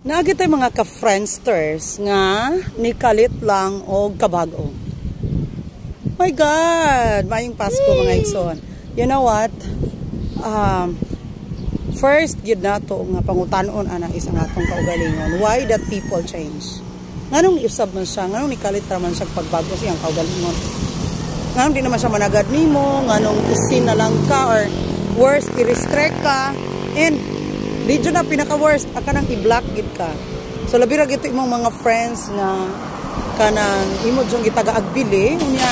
Naagi tayo mga ka-friendsters nga nikalit lang o kabago. My God! Mayong Pasko mga igsoon. You know what? First, yun na to nga pangutanon ana isang atong kaugalingon. Why that people change? Nganong isab man siya? Nganong nikalit raman siya pagbago siyang kaugalingon? Nganong di naman siya managad nimo? Nganong isin na lang ka or worse, i-restrict ka? And medyo na pinaka-worst, akanang i-block gid ka. So, labi ra gito imong mga friends nga kanang imo diyong gitaga-agbili, unya,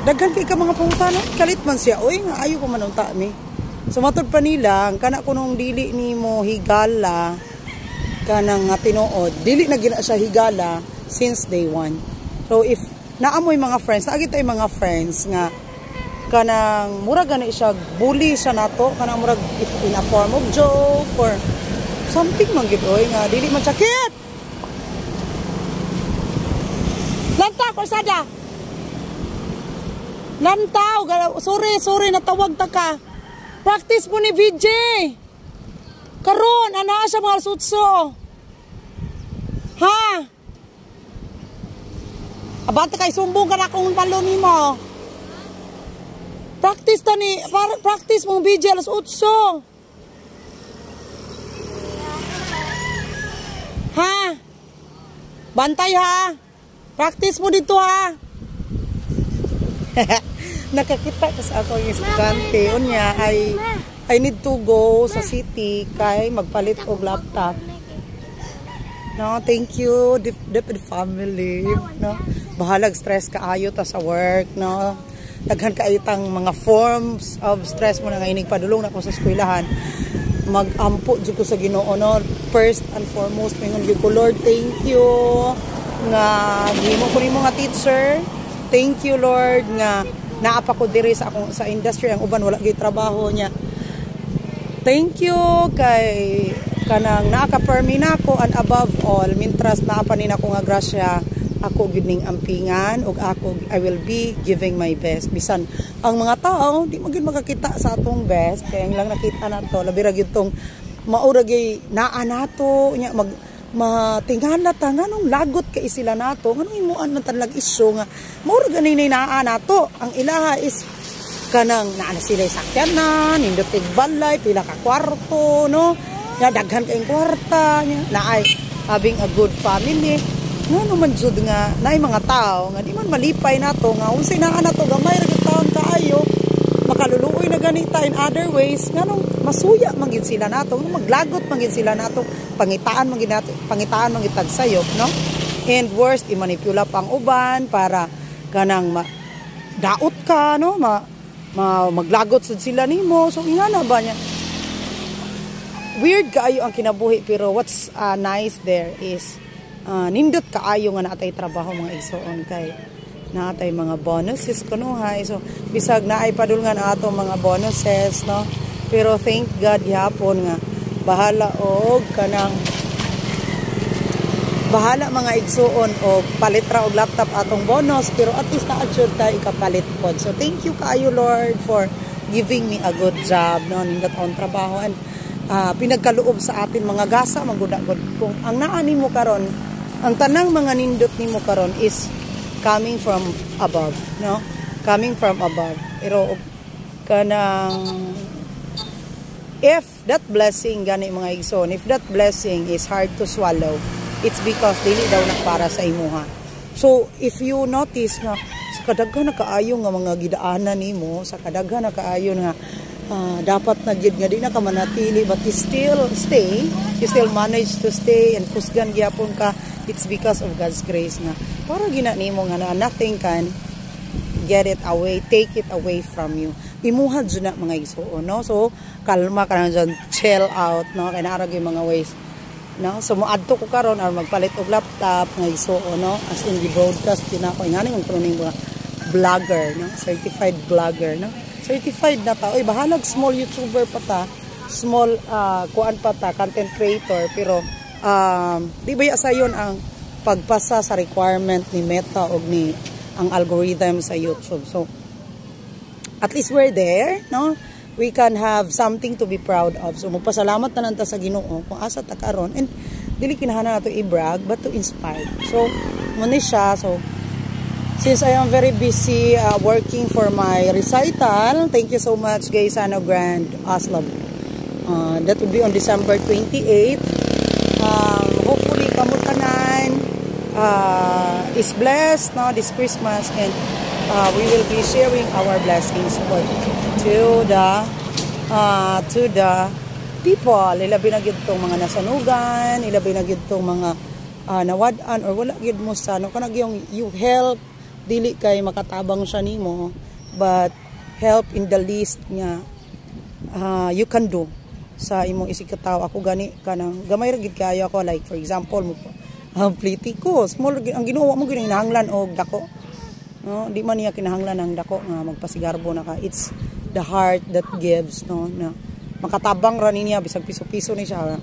daghan kay ka mga pangutano, kalit man siya, oy, nga ayo ko manunta mi. So, matod pa nila, kana kunong dili nimo higala, kanang nga tinuod, dili na gina siya higala since day one. So, if naamoy mga friends, naagi tayo mga friends nga, kanang murag gani siya bully siya nato kanang murag in a form of joke or something man gid oy nga dili man sakit lanta ko sada lantaw sorry natawag ta ka practice mo ni VJ karon ana siya mga sutso ha abante kay sumbong ka na kung balo nimo. Practice tani, practice mong video alas 8. Ha? Bantay ha? Practice mo dito ha? Nakakita kasi ako yung estudyante. Unya, I need to go sa city kay magpalit og laptop. No, thank you, the family. No, bahalag stress kaayo ta sa work, no. Daghan kaaytang mga forms of stress mo na nga inig padulong na ko sa eskwelahan. Magampo jud ko sa Ginoo no. First and foremost, mingon gyud ko Lord, thank you nga gihimo ko nimo nga teacher. Thank you Lord nga naa pa ko diri sa akong sa industry ang uban wala gyud trabaho niya. Thank you kay kanang naaka-permi nako and above all mintras naa pa ni nako nga grasya. Ako gining ampingan ug ako I will be giving my best bisan ang mga tao di magid makakita sa atong best kaya lang nakita nato labi ra gyud tong maura gyud naa nato nya mag matingala ta nganong lagot kay sila nato nganong imuan man tanlag isyu nga maura ganinay naa nato ang ilaha is kanang naa na sila sakyanan nindot balay pila ka kwarto no nya daghan kay kwarta nya naay having a good family. Nga naman jud nga naay mga tao nga di man malipay nato nga unsay naa nato gamay ra gyud taon kaayo makaluluoy na ganita in other ways nganong masuya man gid sila nato maglagot man gid sila nato pangitaan man gid nato pangitaan man gid tagsayop no and worst i-manipula pang uban para kanang daot ka no maglagot sad sila nimo so ingana ba nya weird kaayo ang kinabuhi pero what's nice there is nindot kaayo nga naatay trabaho mga igsoon kay naatay mga bonuses kuno ha so bisag naay padulngan ato mga bonuses no pero thank God gihapon nga bahala og kanang bahala mga igsoon og palit ra og laptop atong bonus pero at least na-assure ta ikapalit pod so thank you kaayo Lord for giving me a good job no nindot on trabaho and pinagkaluob sa atin mga gasa magudagod kung ang naa nimo karon ang tanang mga nindot nimo karon is coming from above, no? Coming from above. Pero kanang if that blessing gani mga igsoon, if that blessing is hard to swallow, it's because dili daw na para sa imuha. So if you notice nga sa kadaghan na kaayo nga mga gidaanan nimo, sa kadaghan na kaayo nga dapat na gid nga di na ka manatili but you still stay, you still manage to stay and kusgan gyapon ka. It's because of God's grace na para gina nimo nga na nothing can get it away, take it away from you. Imuhad jud na mga igsoon no. So kalma ka na dyan, chill out no kay naara gyud mga ways. No, so moadto ko karon or magpalit og laptop mga igsoon no as in the broadcast din ako ngani ang tuning mga vlogger no, certified vlogger no. Certified na ta. Oy bahalag small YouTuber pa ta, small kuan pa ta, content creator pero di ba sayon ang pagpasa sa requirement ni Meta o ni ang algorithm sa YouTube. So at least we're there, no? we can have something to be proud of. So magpasalamat na lang ta sa Ginoo kung asa ta karon, and dili kinahanglan nato i-brag but to inspire. So muna siya. So since I am very busy working for my recital, thank you so much guys, Ano Grand Oslo. That will be on December 28. Hopefully kamutanan is blessed no this Christmas, and we will be sharing our blessings to the people. Ilabi na gid tong mga nasanugan, ilabi na gid tong mga nawad-an or wala gid mo sa no kanang you help dili kay makatabang siya nimo, but help in the least nga you can do sa imong isikataw. Ako gani kanang gamay ra gid kayo ako, like for example mo pliti ko small ang Ginoo mo gid hinahanglan og dako no, di man niya kinahanglan ang dako nga magpasigarbo na ka. It's the heart that gives no, na makatabang ra niya bisag piso-piso ni siya.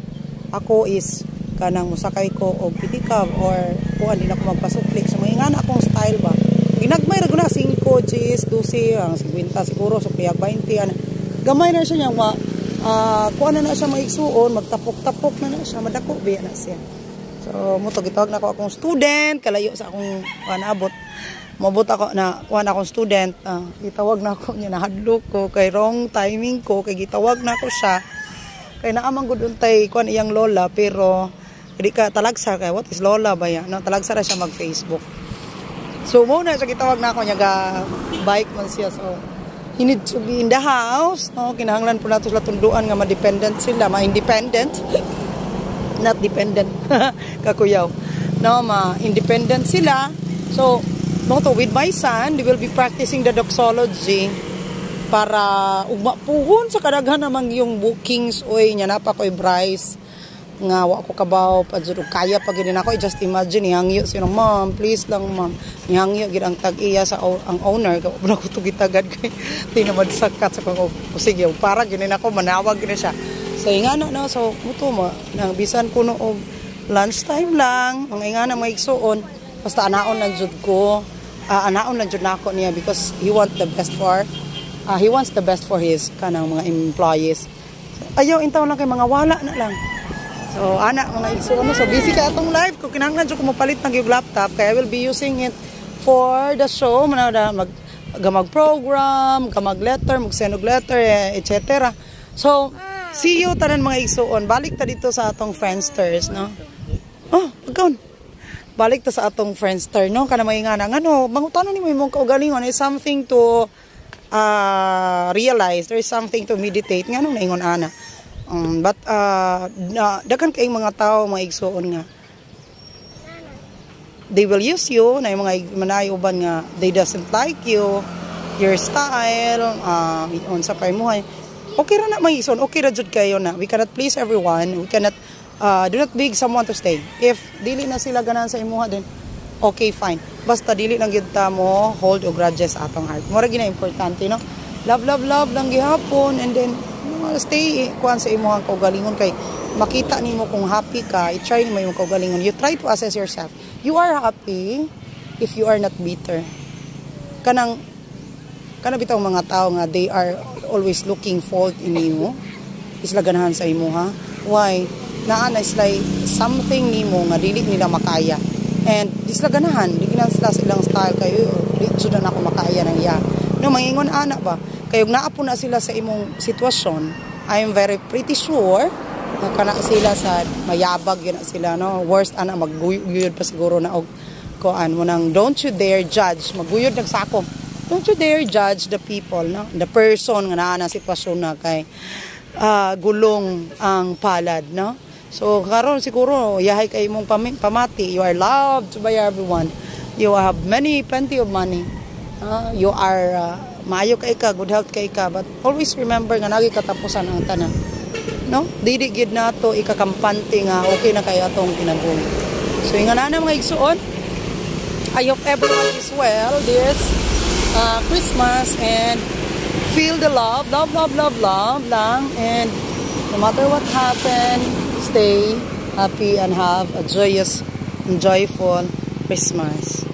Ako is kanang musakay ko og pitikab or kuan din ako magpasuklik sa mga ingana akong style ba. Ginagmay ra guna 5 Gs 12 ang 50 siguro so kaya 20 ana. Gamay na siya nga kuan na siya maigsuon, magtapok-tapok na siya, madako biya na siya. So mo to gitawag na ako akong student kalayo sa akong abot. Mabot ako na kuan akong student, gitawag na ako niya, nahadlok ko kay wrong timing ko kay gitawag na ako siya. Kay naamang gud untay kuan iyang lola, pero di ka talagsa kay what is lola ba ya? No, talagsa ra siya mag-Facebook. So mo na siya gitawag na ako niya ga bike man siya, so he need to be in the house. No, kinahanglan po nato sila tunduan nga ma-dependent sila, ma-independent. Not dependent kakuyaw. No, ma-independent sila. So no, to with my son, they will be practicing the doxology para ugma puhon sa kadaghan namang yung bookings. Oy, nya na pa ko'y Bryce nga wa ko kabaw pa jud kaya pa gid nako. Just imagine ihangyo sino, ma'am please lang ma'am, ihangyo gid ang tag-iya sa ang owner ko na ko tugitagad kay tinamad sakat sa ko sige para gid nako manawag gid siya. So ingana no, so muto mo nang bisan kuno og lunchtime lang ang ingana maigsuon basta anaon lang jud ko. Anaon lang jud nako niya because he wants the best for his kanang mga employees. Ayaw intaw lang kay mga wala na lang. So ana mga igsuon, so busy ka atong live ko, kinahanglan jud ko mapalit ng yung laptop kaya I will be using it for the show mag-program, mag-letter, mag-send og letter, etc. So see you tanan mga igsuon. Balik ta dito sa atong Friendsters no. Oh, pagkaon balik ta sa atong Friendster no, kana may ngana ngano mangutano nimo imong kaugalingon is something to realize, there is something to meditate ngano naingon ana. But dagan kay mga tao mga igsuon nga they will use you na mga manay uban nga they doesn't like you, your style, unsa pay mo okay ra na mga igsuon, okay ra jud kayo na. We cannot please everyone, we cannot do not beg someone to stay. If dili na sila ganan sa imuha din, okay fine, basta dili lang gid ta mo hold o grudges atong heart. Mura gina importante no, love lang gihapon, and then stay kuan sa imuha kaugalingon kay makita nimo kung happy ka. I-try nimo yung kaugalingon, you try to assess yourself, you are happy if you are not bitter. Kanang bitaw mga tao nga they are always looking fault in you, isla ganahan sa imuha. Why? Naana is like something nimo nga dili nila makaya, and isla ganahan di na sila silang style kayo dito na ako makaya nang iya no, mangingon ana ba kayo naapo na sila sa imong sitwasyon. I am very pretty sure na kana sila sa mayabag yun na sila no, worst ana magguyod pa siguro na og kuan mo nang don't you dare judge, magguyod nagsako, don't you dare judge the people no, the person nga naa na sitwasyon na kay gulong ang palad no. So karon siguro yahay kay imong pamati, you are loved by everyone, you have plenty of money, you are maayo kay ka, good health kay ka, but always remember nga nagi katapusan ang tanan no, dili gid nato ikakampante nga okay na kay atong kinabuhi. So ingana na mga igsuon, I hope everyone is well this Christmas, and feel the love lang, and no matter what happened, stay happy and have a joyous and joyful Christmas.